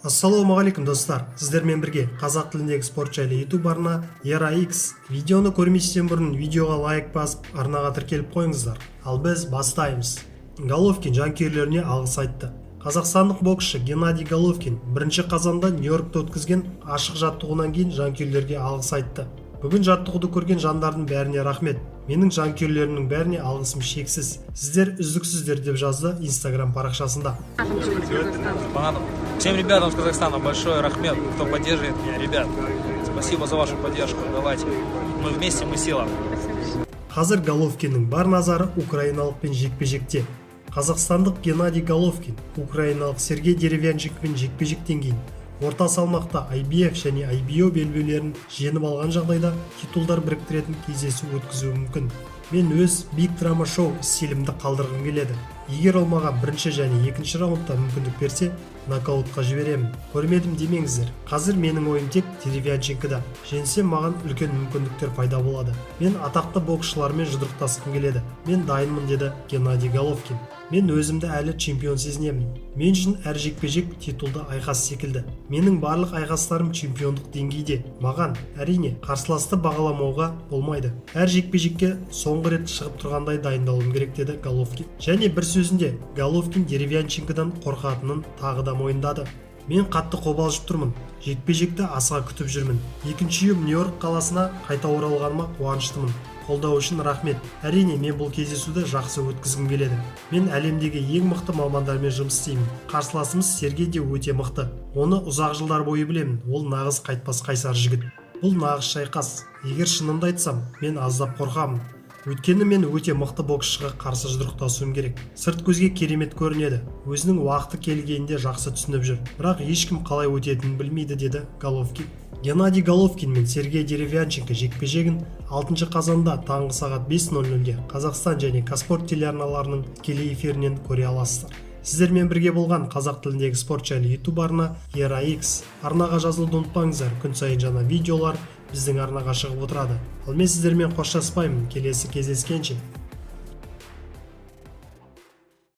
Ассалаумағалейкум достар, сіздермен бірге қазақ тіліндегі спорт жайлы YouTube арна ERA-X. Видеоны көрместен бұрын видеоға лайк басып, арнаға тіркеліп қойыңыздар. Ал біз бастаймыз. Головкин жанкүйерлеріне алғыс айтты. Қазақстандық боксшы Геннадий Головкин 1 қазанда Нью-Йоркта өткізген ашық жаттығуынан кейін жанкүйерлерге алғыс айтты. Бүгін жаттығуды көрген жандардың бәріне рахмет. Менің жанкүйерлерімнің бәріне алғысым шексіз. Сіздер үздіксіздер деп жазды Instagram парақшасында. Всем ребятам с Казахстана большой рахмет, кто поддерживает меня. Ребят, спасибо за вашу поддержку. Давайте, мы вместе, мы сила. Қазір Головкиннің бар назары украиналықпен жекпе-жекте. Қазақстандық Геннадий Головкин украиналық Сергей Деревянчикпен жекпе-жектен кейін орта салмақта IBF және IBO белбеулерін жеңіп алған жағдайда титулдар біріктіретін кездесу өткізуі мүмкін. Мен өз Big Drama Show стилімді қалдырғым келеді. Егер ол маған бірінші және екінші раундта мүмкіндік берсе, нокаутқа жіберемін. Көрмедім демеңіздер. Қазір менің ойым тек Деревянчикіда. Жеңсем маған үлкен мүмкіндіктер пайда болады. Мен атақты боксшылармен жұдырықтасқым келеді. Мен дайынмын, деді Геннадий Головкин. Мен өзімді әлі чемпион сезінемін. Мен үшін әр жекпе-жек титулды айқас секілді. Менің барлық айқастарым чемпиондық деңгейде. Маған, әрине, қарсыласты бағаламауға болмайды. Әр жекпе-жекке соңғы рет шығып тұрғандай дайындалуым керек, деді Головкин. Және бір сөзінде Головкин Деревянчикіден қорқатынын тағы да мойындады. Мен қатты қобалжып тұрмын. Жекпе-жекті асыға күтіп жүрмін. Екіншіім Нью-Йорк қаласына қайта оралғаныма қуаныштымын. Қолдау үшін рахмет. Әрине, мен бұл кездесуді жақсы өткізгім келеді. Мен әлемдегі ең мықты мамандармен жұмыс істеймін. Қарсыласымыз Сергей де өте мықты. Оны ұзақ жылдар бойы білемін. Ол нағыз қайтпас қайсар жігіт. Бұл нағыз шайқас. Егер шынымды айтсам, мен аздап қорқамын. Өйткені мен өте мықты боксшыға қарсы жұдырықтасуым керек. Сырт көзге керемет көрінеді. Өзінің уақыты келгенде жақсы түсініп жүр. Бірақ ешкім қалай өтетінін білмейді, деді Головкин. Геннадий Головкин мен Сергей Деревянченко жекпе-жегін 6 қазанда таңғы сағат 5:00-де Қазақстан және Казспорт телеарналарының тікелей эфирінен көре аласыздар. Сіздермен бірге болған қазақ тіліндегі спорт жайлы YouTube арна ERA-X. Арнаға жазылуды ұмытпаңыздар. Күн сайын жаңа видеолар біздің арнаға шығып отырады. Ал мен сіздермен қоштаспаймын. Келесі кездескенше.